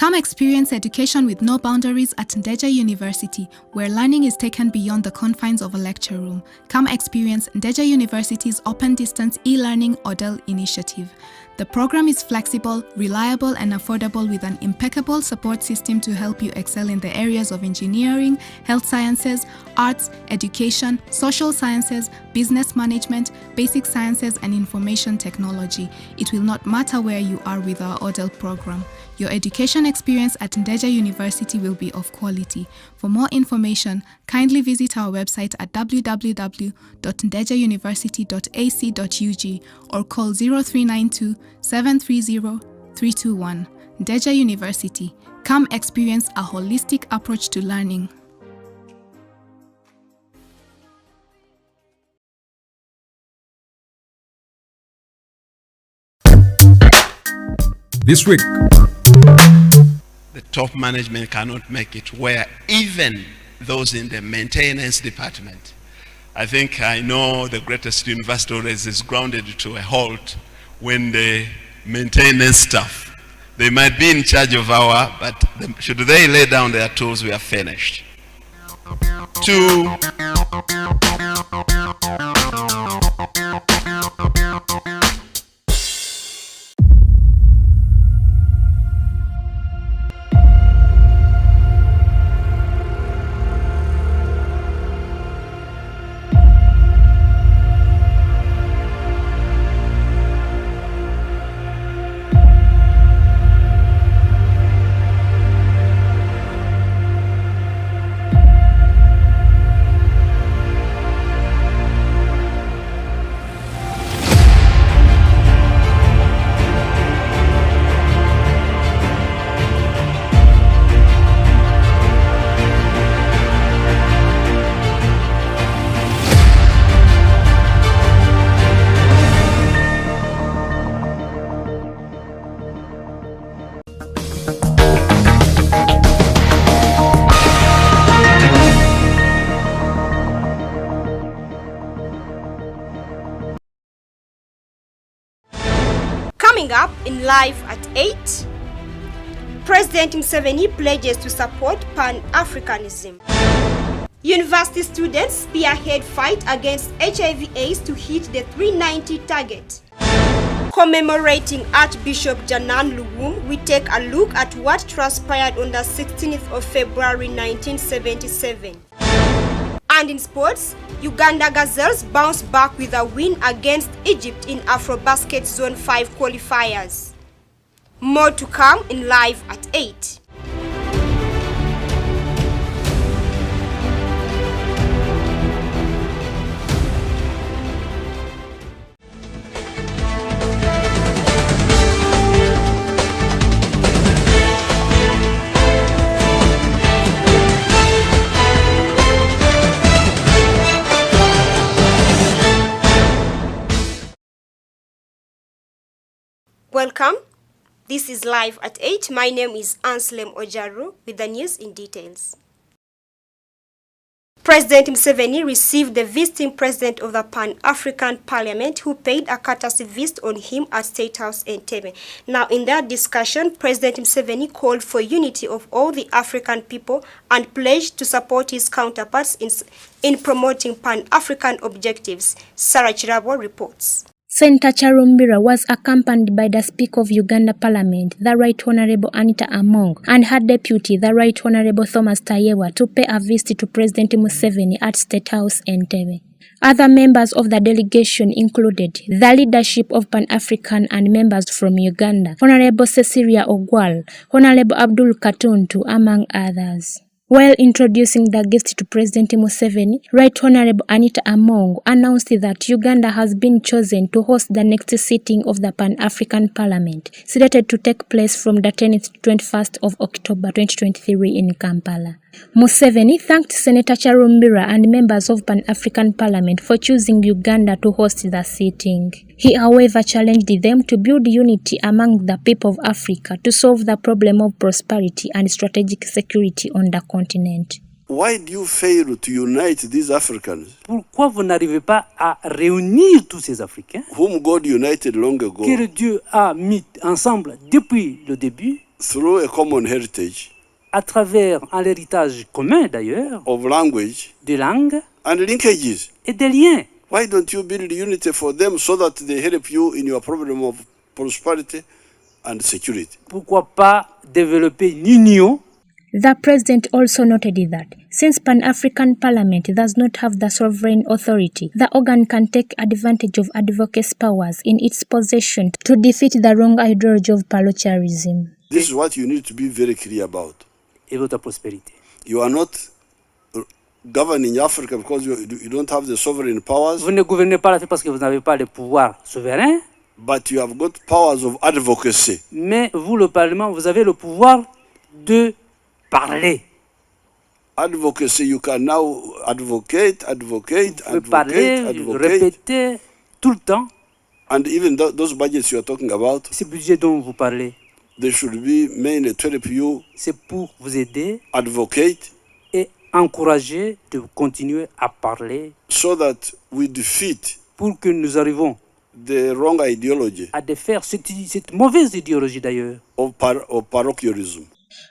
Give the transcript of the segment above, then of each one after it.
Come experience education with no boundaries at Ndejje University, where learning is taken beyond the confines of a lecture room. Come experience Ndejje University's Open Distance e-learning ODEL initiative. The program is flexible, reliable, and affordable with an impeccable support system to help you excel in the areas of engineering, health sciences, arts, education, social sciences, business management, basic sciences, and information technology. It will not matter where you are with our ODEL program. Your education experience at Ndejje University will be of quality. For more information, kindly visit our website at www.ndejjeuniversity.ac.ug or call 0392 730 321. Ndejje University. Come experience a holistic approach to learning. This week, the top management cannot make it, where even those in the maintenance department, I know the greatest university always is grounded to a halt when the maintenance staff, they might be in charge of but should they lay down their tools, we are finished. Two, Coming up in Live at 8, President Museveni pledges to support Pan-Africanism. University students spearhead fight against HIV/AIDS to hit the 390 target. Commemorating Archbishop Janan Luwum, we take a look at what transpired on the 16th of February 1977. And in sports, Uganda Gazelles bounce back with a win against Egypt in Afrobasket Zone 5 qualifiers. More to come in Live at 8. Welcome. This is Live at 8. My name is ANSLEM OJARU with the news in details. President Museveni received the visiting president of the Pan-African Parliament, who paid a courtesy visit on him at State House Entebbe. Now, in that discussion, President Museveni called for unity of all the African people and pledged to support his counterparts in promoting Pan-African objectives. Sarah Chirabo reports. Senator Charumbira was accompanied by the Speaker of Uganda Parliament, the Right Honourable Anita Among, and her deputy, the Right Honourable Thomas Tayewa, to pay a visit to President Museveni at State House Entebbe. Other members of the delegation included the leadership of Pan-African and members from Uganda, Honourable Cecilia Ogwal, Honourable Abdul Katuntu, among others. While introducing the gift to President Museveni, Right Honourable Anita Among announced that Uganda has been chosen to host the next sitting of the Pan-African Parliament, slated to take place from the 10th to 21st of October 2023 in Kampala. Museveni thanked Senator Charumbira and members of Pan-African Parliament for choosing Uganda to host the sitting. He, however, challenged them to build unity among the people of Africa to solve the problem of prosperity and strategic security on the continent. Why do you fail to unite these Africans? Pourquoi vous n'arrivez pas à réunir tous ces Africains? Whom God united long ago. Que Dieu a mis ensemble depuis le début. through a common heritage à travers un héritage commun d'ailleurs, of language de langues and linkages. et des liens. Why don't you build unity for them so that they help you in your problem of prosperity and security? Pourquoi pas développer une union? The president also noted that since Pan-African Parliament does not have the sovereign authority, the organ can take advantage of advocacy powers in its possession to defeat the wrong ideology of parochialism. This is what you need to be very clear about. Et votre prospérité. You are not governing Africa because you don't have the sovereign powers, Vous ne gouvernez pas l'Afrique parce que vous n'avez pas le pouvoir souverain, but you have got powers of advocacy. mais vous, le Parlement, vous avez le pouvoir de parler. Advocacy, you can now advocate, Vous pouvez parler, advocate. répéter tout le temps. And even those budgets you are talking about, Ces budgets dont vous parlez, they should be mainly to help you c'est pour vous aider advocate et encourager de continuer à parler so that we defeat pour que nous arrivons the wrong ideology à défaire cette mauvaise idéologie d'ailleurs. of parochialism.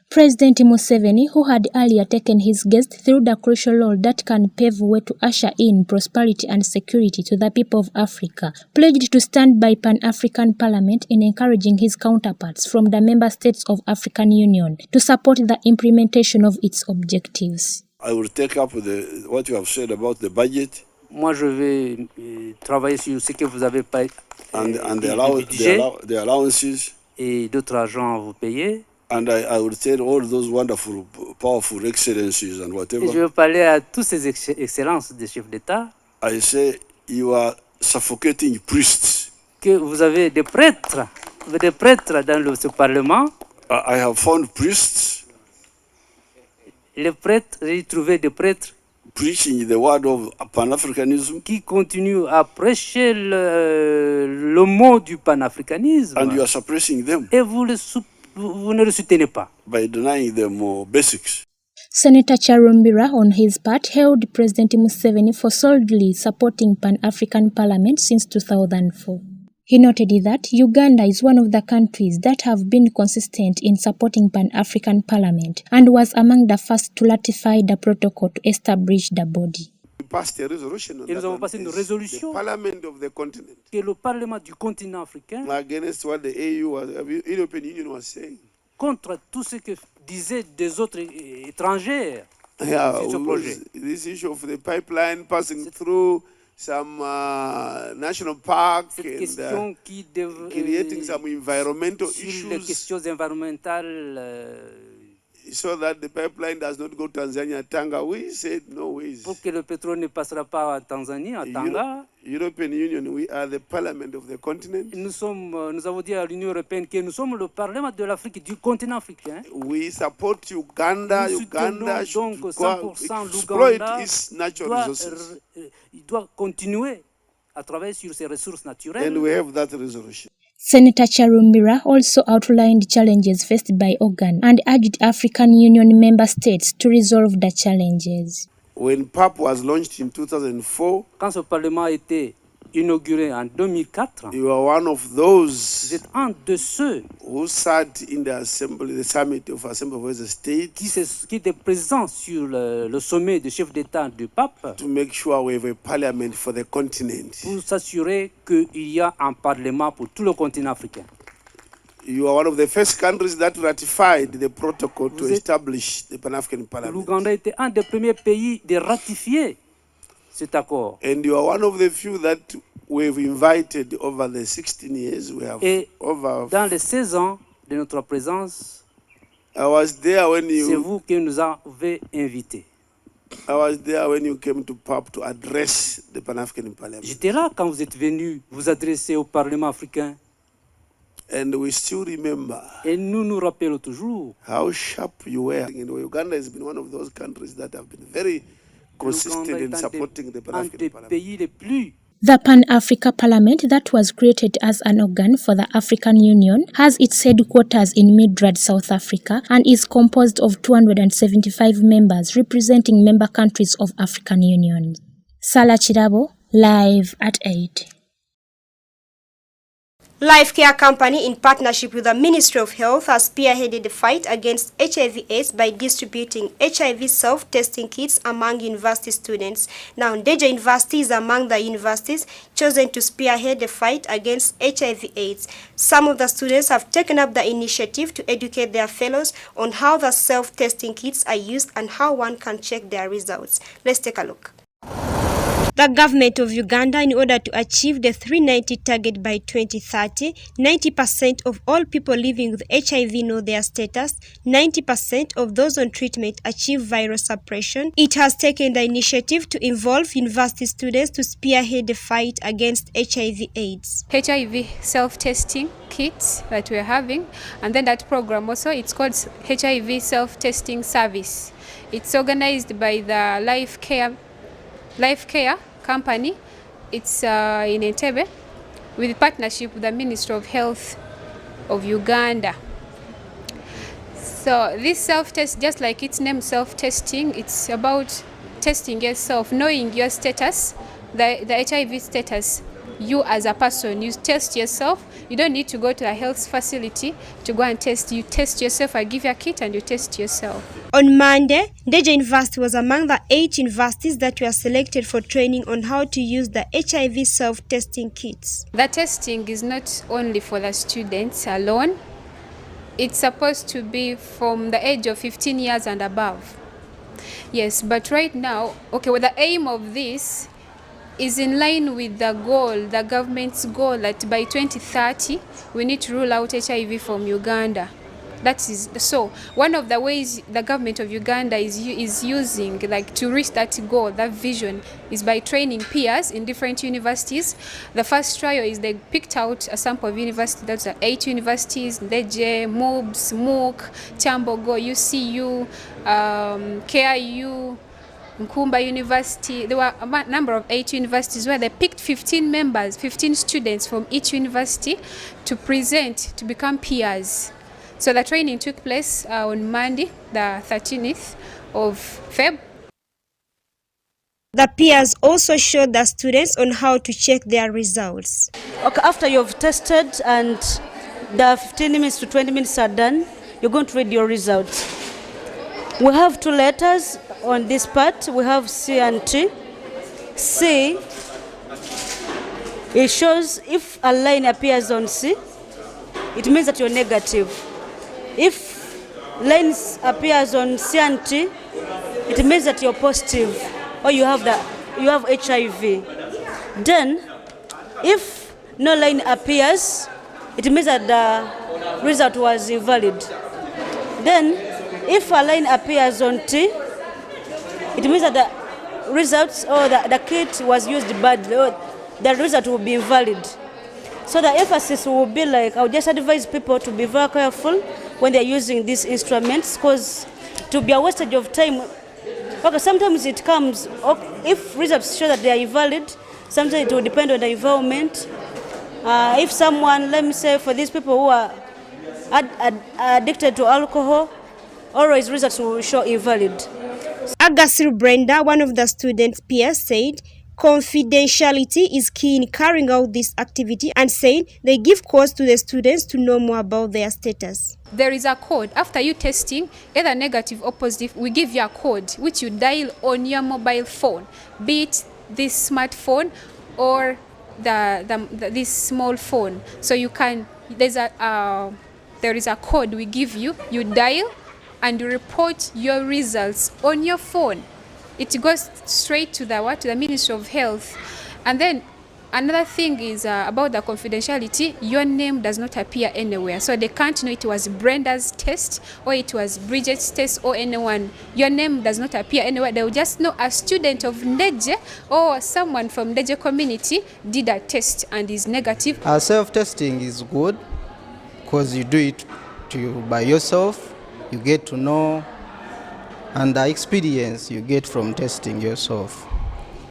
President Museveni, who had earlier taken his guest through the crucial role that can pave way to usher in prosperity and security to the people of Africa, pledged to stand by Pan-African Parliament in encouraging his counterparts from the member states of African Union to support the implementation of its objectives. I will take up what you have said about the budget Moi, je vais travailler sur ce que vous avez pas and le budget the allowances. et d'autres argents à vous payer. And I would tell all those wonderful, powerful excellencies and Et je whatever. vais parler à tous ces excellences des chefs d'État I say you are suffocating priests. que vous avez des prêtres dans ce Parlement. I have found priests Les prêtres, j'ai trouvé des prêtres preaching the word of Pan-Africanism, qui continuent à prêcher le mot du panafricanisme. and you are suppressing them Et vous ne le soutenez pas. by denying them basics. Senator Charumbira, on his part, hailed President Museveni for solidly supporting Pan-African Parliament since 2004. He noted that Uganda is one of the countries that have been consistent in supporting Pan-African Parliament and was among the first to ratify the protocol to establish the body. We passed a resolution on Et nous that avons one. passé une It's résolution the Parliament of the continent que le Parlement du continent africain, against what the European Union was saying. contre tout ce que disaient des autres étrangers, Yeah, sur ce projet. this issue of the pipeline passing through some national park Cette and question qui creating some environmental sur les issues questions environnementales, so that the pipeline does not go Tanzania, Tanga. We said no ways. pour que le pétrole ne passera pas en Tanzanie, à Tanga. European Union, we are the parliament of the continent. Nous avons dit à l'Union européenne que nous sommes le Parlement de l'Afrique, du continent africain. We support Uganda. Nous Uganda soutenons should donc go 100% exploit l'Ouganda its natural resources. doit continuer à travailler sur ses ressources naturelles. And we have that resolution. Senator Charumbira also outlined challenges faced by Ogan and urged African Union member states to resolve the challenges. When PAP was launched in 2004, Quand ce Parlement a été inauguré en 2004, you were one of those vous êtes un de ceux who sat in the summit of Assembly of the State qui étaient présents sur le sommet des chefs d'État du pape to make sure we have a parliament for the continent. pour s'assurer qu'il y a un Parlement pour tout le continent africain. You are one of the first countries that ratified the protocol to Vous êtes- establish the Pan-African Parliament. L'Ouganda était un des premiers pays de ratifier cet accord. And you are one of the few that we've invited over the 16 years. We have Et over. dans les 16 ans de notre présence, I was there when c'est you. vous qui nous avez invités. I was there when you came to PAP to address the Pan-African Parliament. J'étais là quand vous êtes venus vous adresser au Parlement africain. And we still remember Et nous nous rappelons toujours. how sharp you were. And Uganda has been one of those countries that have been very consistent L'Ouganda in est supporting the un Pan-African des Parliament. pays les plus. The Pan-Africa Parliament that was created as an organ for the African Union has its headquarters in Midrand, South Africa, and is composed of 275 members representing member countries of African Union. Sala Chirabo, live at 8. Life Care Company, in partnership with the Ministry of Health, has spearheaded the fight against HIV/AIDS by distributing HIV self-testing kits among university students. Now, Ndejje University is among the universities chosen to spearhead the fight against HIV/AIDS. Some of the students have taken up the initiative to educate their fellows on how the self-testing kits are used and how one can check their results. Let's take a look. The government of Uganda, in order to achieve the 390 target by 2030, 90% of all people living with HIV know their status, 90% of those on treatment achieve viral suppression. It has taken the initiative to involve university students to spearhead the fight against HIV/AIDS. HIV self-testing kits that we're having, and then that program also, it's called HIV self-testing service. It's organized by the Life Care Company. It's in Ndejje, with partnership with the Ministry of Health of Uganda. So this self-test, just like its name, self-testing, it's about testing yourself, knowing your status, the HIV status. You as a person, you test yourself. You don't need to go to a health facility to go and test. You test yourself. I give you a kit and you test yourself. On Monday, Ndejje University was among the 8 universities that were selected for training on how to use the HIV self-testing kits. The testing is not only for the students alone. It's supposed to be from the age of 15 years and above. Yes, but right now, well, the aim of this is in line with the goal, the government's goal, that by 2030 we need to rule out HIV from Uganda. That is so. One of the ways the government of Uganda is using, like, to reach that goal, that vision, is by training peers in different universities. The first trial is they picked out a sample of universities. That's 8 universities: Ndejje, MUBS, MOOC, Chambogo, UCU, KIU, Nkumba University. There were a number of 8 universities where they picked 15 students from each university to present, to become peers. So the training took place on Monday, the 13th of Feb. The peers also showed the students on how to check their results. Okay, after you've tested and the 15 minutes to 20 minutes are done, you're going to read your results. We have 2 letters on this part. We have C and T. C, it shows if a line appears on C, it means that you're negative. If lines appears on C and T, it means that you're positive or you have HIV. Then, if no line appears, it means that the result was invalid. Then, if a line appears on T, it means that the results or the kit was used badly, or the result will be invalid. So the emphasis will be like, I would just advise people to be very careful when they're using these instruments, because to be a wastage of time. Okay, sometimes it comes, if results show that they are invalid, sometimes it will depend on the environment. If someone, let me say, for these people who are addicted to alcohol, always results will show invalid. Agasir Brenda, one of the students' peers, said confidentiality is key in carrying out this activity, and said they give codes to the students to know more about their status. There is a code. After you testing, either negative or positive, we give you a code which you dial on your mobile phone, be it this smartphone or this small phone. So you can, there is a code we give you, you dial and you report your results on your phone. It goes straight to the Ministry of Health. And then another thing is about the confidentiality. Your name does not appear anywhere, so they can't know it was Brenda's test or it was Bridget's test or anyone. Your name does not appear anywhere. They will just know a student of Ndejje or someone from Ndejje community did a test and is negative. Self-testing is good because you do it by yourself. You get to know, and the experience you get from testing yourself.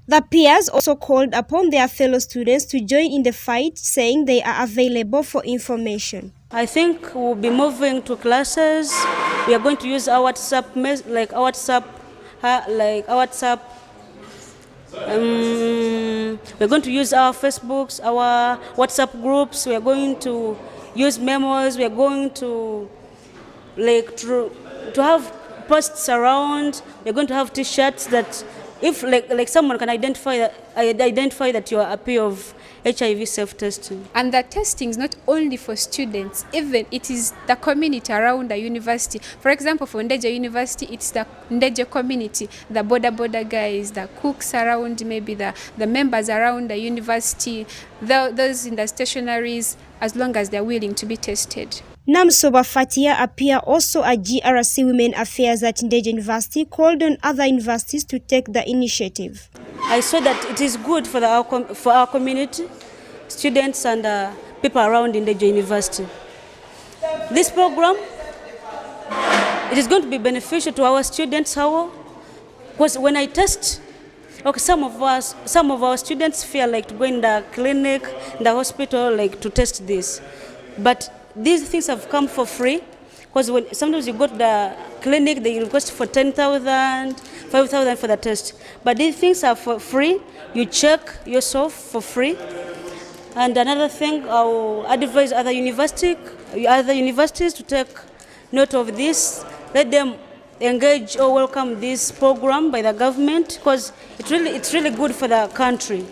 The peers also called upon their fellow students to join in the fight, saying they are available for information. I think we'll be moving to classes. We are going to use our WhatsApp, We're going to use our Facebooks, our WhatsApp groups. We're going to use memos. We're going to to have posts around. We're going to have T-shirts that, if like someone can identify that you are a peer of HIV self-testing. And the testing is not only for students, even it is the community around the university. For example, for Ndejje University, it's the Ndejje community, the border guys, the cooks around, maybe the members around the university, those in the stationaries, as long as they're willing to be tested. Namsoba Fatia Apia, also at GRC Women Affairs at Ndejje University, called on other universities to take the initiative. I saw that it is good for our community, students and people around Ndejje University. This program, it is going to be beneficial to our students. How? Because when I test, okay, some of our students feel like to go in the clinic, in the hospital, like to test this, but these things have come for free, because sometimes you go to the clinic, they request for 10,000, 5,000 for the test. But these things are for free. You check yourself for free. And another thing, I'll advise other universities to take note of this. Let them engage or welcome this program by the government, because it's really good for the country.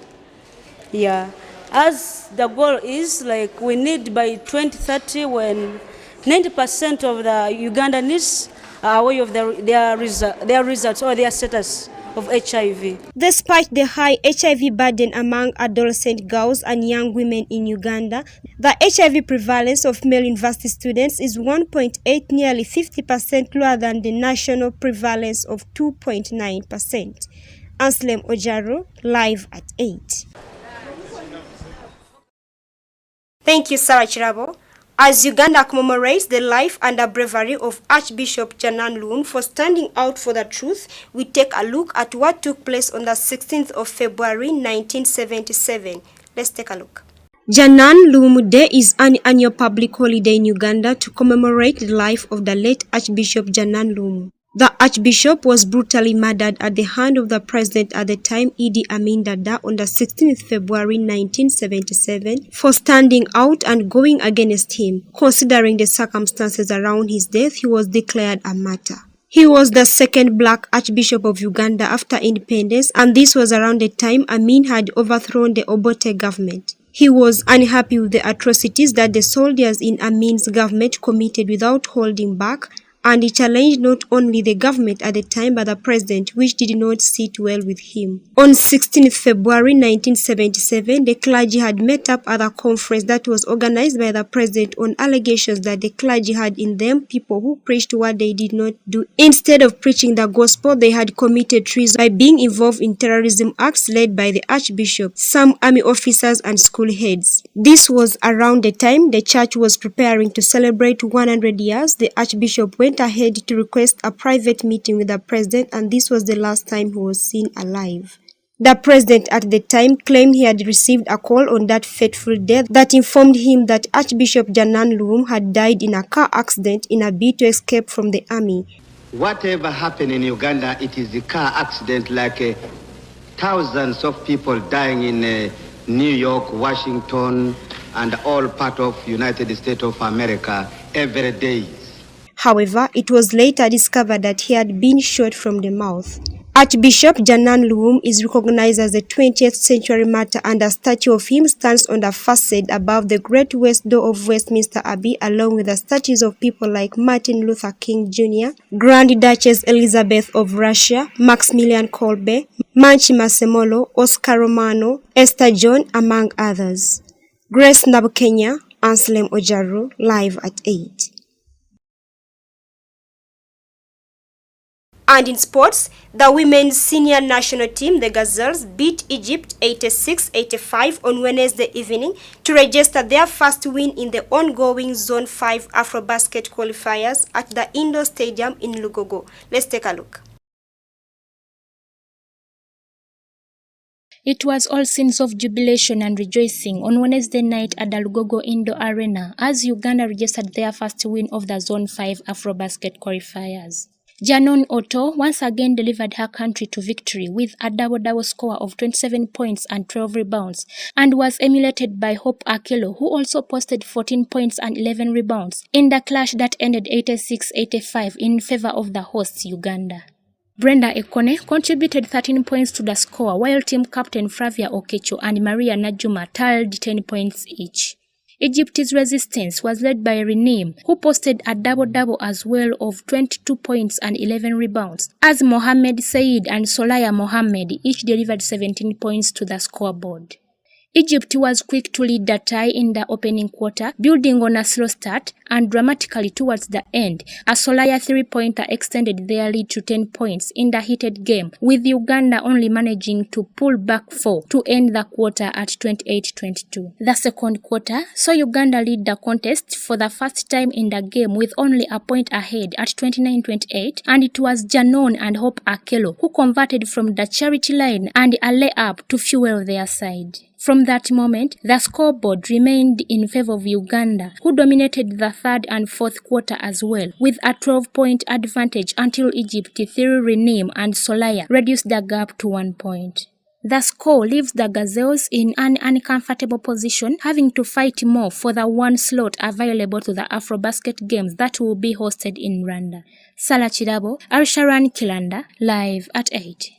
Yeah. As the goal is, like, we need by 2030, when 90% of the Ugandans are aware of their results or their status of HIV. Despite the high HIV burden among adolescent girls and young women in Uganda, the HIV prevalence of male university students is 1.8, nearly 50% lower than the national prevalence of 2.9%. ANSLEM OJARU, live at 8. Thank you, Sarah Chirabo. As Uganda commemorates the life and the bravery of Archbishop Janan Lum for standing out for the truth, we take a look at what took place on the 16th of February 1977. Let's take a look. Janan Lum Day is an annual public holiday in Uganda to commemorate the life of the late Archbishop Janan Lum. The Archbishop was brutally murdered at the hand of the president at the time, Idi Amin Dada, on the 16th February 1977 for standing out and going against him. Considering the circumstances around his death, he was declared a martyr. He was the second black Archbishop of Uganda after independence, and this was around the time Amin had overthrown the Obote government. He was unhappy with the atrocities that the soldiers in Amin's government committed without holding back, and he challenged not only the government at the time but the president, which did not sit well with him. On 16th February 1977, the clergy had met up at a conference that was organized by the president on allegations that the clergy had in them people who preached what they did not do. Instead of preaching the gospel, they had committed treason by being involved in terrorism acts led by the archbishop, some army officers and school heads. This was around the time the church was preparing to celebrate 100 years. The archbishop went ahead to request a private meeting with the president, and this was the last time he was seen alive. The president at the time claimed he had received a call on that fateful day that informed him that Archbishop Janan Lum had died in a car accident in a bid to escape from the army. Whatever happened in Uganda, it is the car accident, like thousands of people dying in New York, Washington, and all part of United States of America every day. However, it was later discovered that he had been shot from the mouth. Archbishop Janan Lum is recognized as a 20th century martyr, and a statue of him stands on the facade above the Great West Door of Westminster Abbey, along with the statues of people like Martin Luther King Jr., Grand Duchess Elizabeth of Russia, Maximilian Kolbe, Manchi Masemolo, Oscar Romano, Esther John, among others. Grace Nabukenya, ANSLEM OJARU, live at 8. And in sports, the women's senior national team, the Gazelles, beat Egypt 86-85 on Wednesday evening to register their first win in the ongoing Zone 5 Afrobasket qualifiers at the indoor stadium in Lugogo. Let's take a look. It was all scenes of jubilation and rejoicing on Wednesday night at the Lugogo Indoor Arena as Uganda registered their first win of the Zone 5 Afrobasket qualifiers. Janon Otto once again delivered her country to victory with a double-double score of 27 points and 12 rebounds, and was emulated by Hope Akelo, who also posted 14 points and 11 rebounds in the clash that ended 86-85 in favor of the hosts Uganda. Brenda Ekone contributed 13 points to the score, while team captain Flavia Okecho and Maria Najuma tallied 10 points each. Egypt's resistance was led by Reneem, who posted a double-double as well of 22 points and 11 rebounds, as Mohamed Said and Solaya Mohamed each delivered 17 points to the scoreboard. Egypt was quick to lead the tie in the opening quarter, building on a slow start, and dramatically towards the end, a Solaya three-pointer extended their lead to 10 points in the heated game, with Uganda only managing to pull back 4 to end the quarter at 28-22. The second quarter saw Uganda lead the contest for the first time in the game with only a point ahead at 29-28, and it was Janon and Hope Akelo who converted from the charity line and a layup to fuel their side. From that moment, the scoreboard remained in favor of Uganda, who dominated the third and fourth quarter as well, with a 12-point advantage until Egypt through Reneem and Solaya reduced the gap to 1 point. The score leaves the Gazelles in an uncomfortable position, having to fight more for the one slot available to the Afrobasket Games that will be hosted in Rwanda. Salah Chirabo, Arsharan Kilanda, live at 8.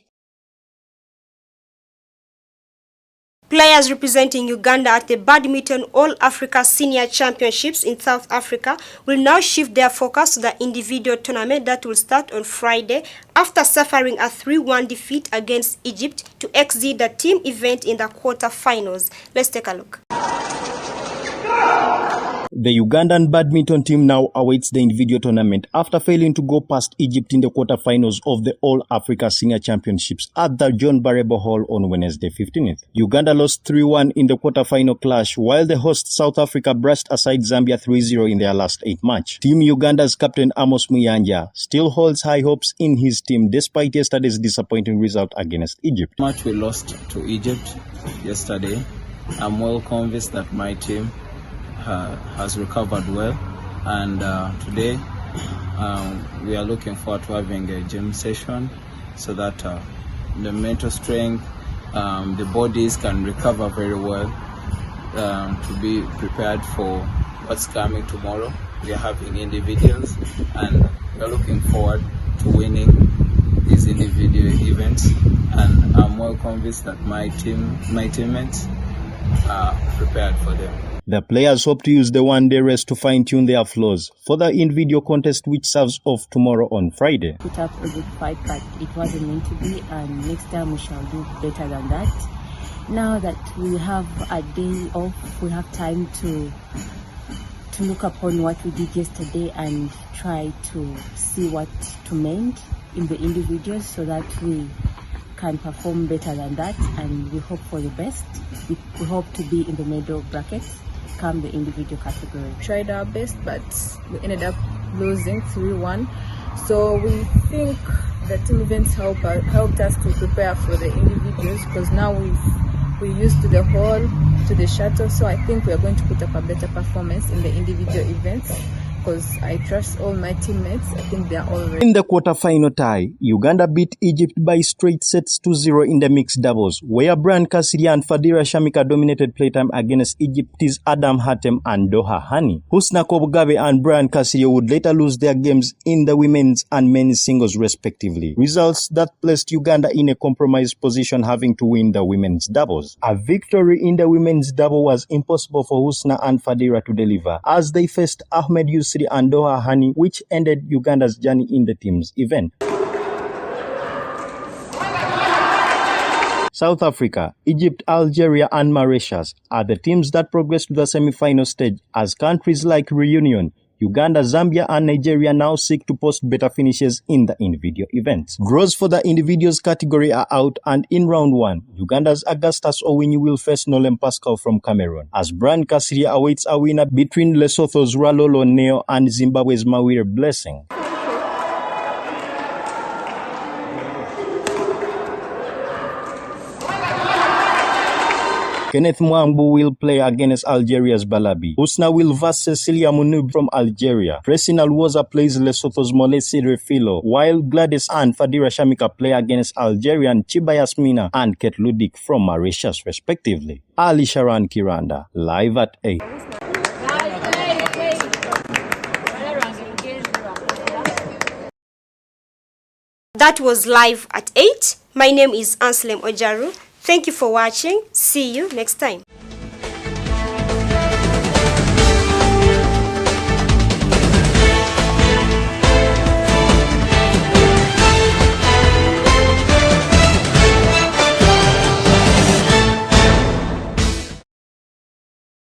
Players representing Uganda at the Badminton All-Africa Senior Championships in South Africa will now shift their focus to the individual tournament that will start on Friday after suffering a 3-1 defeat against Egypt to exit the team event in the quarter-finals. Let's take a look. The Ugandan badminton team now awaits the individual tournament after failing to go past Egypt in the quarterfinals of the All-Africa Senior Championships at the John Barrebo Hall on Wednesday 15th. Uganda lost 3-1 in the quarterfinal clash, while the host South Africa brushed aside Zambia 3-0 in their last 8 match. Team Uganda's captain Amos Muyanja still holds high hopes in his team despite yesterday's disappointing result against Egypt. Match we lost to Egypt yesterday. I'm well convinced that my team has recovered well, and today we are looking forward to having a gym session so that the mental strength, the bodies can recover very well to be prepared for what's coming tomorrow. We are having individuals, and we are looking forward to winning these individual events, and I'm well convinced that my teammates are prepared for them. The players hope to use the one-day rest to fine-tune their flaws for the individual contest which serves off tomorrow on Friday. Put up a good fight, but it wasn't meant to be, and next time we shall do better than that. Now that we have a day off, we have time to look upon what we did yesterday and try to see what to mend in the individuals so that we can perform better than that, and we hope for the best. We hope to be in the middle bracket come the individual category. Tried our best, but we ended up losing 3-1. So we think the team events helped us to prepare for the individuals, because now we're used to the hall, to the shuttle. So I think we are going to put up a better performance in the individual events, because I trust all my teammates. I think they are all ready. In the quarter-final tie, Uganda beat Egypt by straight sets 2-0 in the mixed doubles, where Brian Kasiria and Fadira Shamika dominated playtime against Egypt's Adam Hatem and Doha Hani. Husna Kobgabe and Brian Kasiria would later lose their games in the women's and men's singles respectively, results that placed Uganda in a compromised position, having to win the women's doubles. A victory in the women's double was impossible for Husna and Fadira to deliver, as they faced Ahmed Yusuf and Doha Hani, which ended Uganda's journey in the team's event. South Africa, Egypt, Algeria and Mauritius are the teams that progressed to the semi-final stage, as countries like Reunion, Uganda, Zambia and Nigeria now seek to post better finishes in the individual events. Draws for the individuals category are out, and in round 1, Uganda's Augustus Owini will face Nolem Pascal from Cameroon, as Brian Kasiria awaits a winner between Lesotho's Ralolo Neo and Zimbabwe's Mawire Blessing. Kenneth Mwambu will play against Algeria's Balabi. Husna will verse Cecilia Munub from Algeria. Presin Alwoza plays Lesotho's Molesi Refilo, while Gladys and Fadira Shamika play against Algerian Chiba Yasmina and Ket Ludik from Mauritius, respectively. Ali Sharan Kiranda, live at 8. That was live at 8. My name is ANSLEM OJARU. Thank you for watching. See you next time.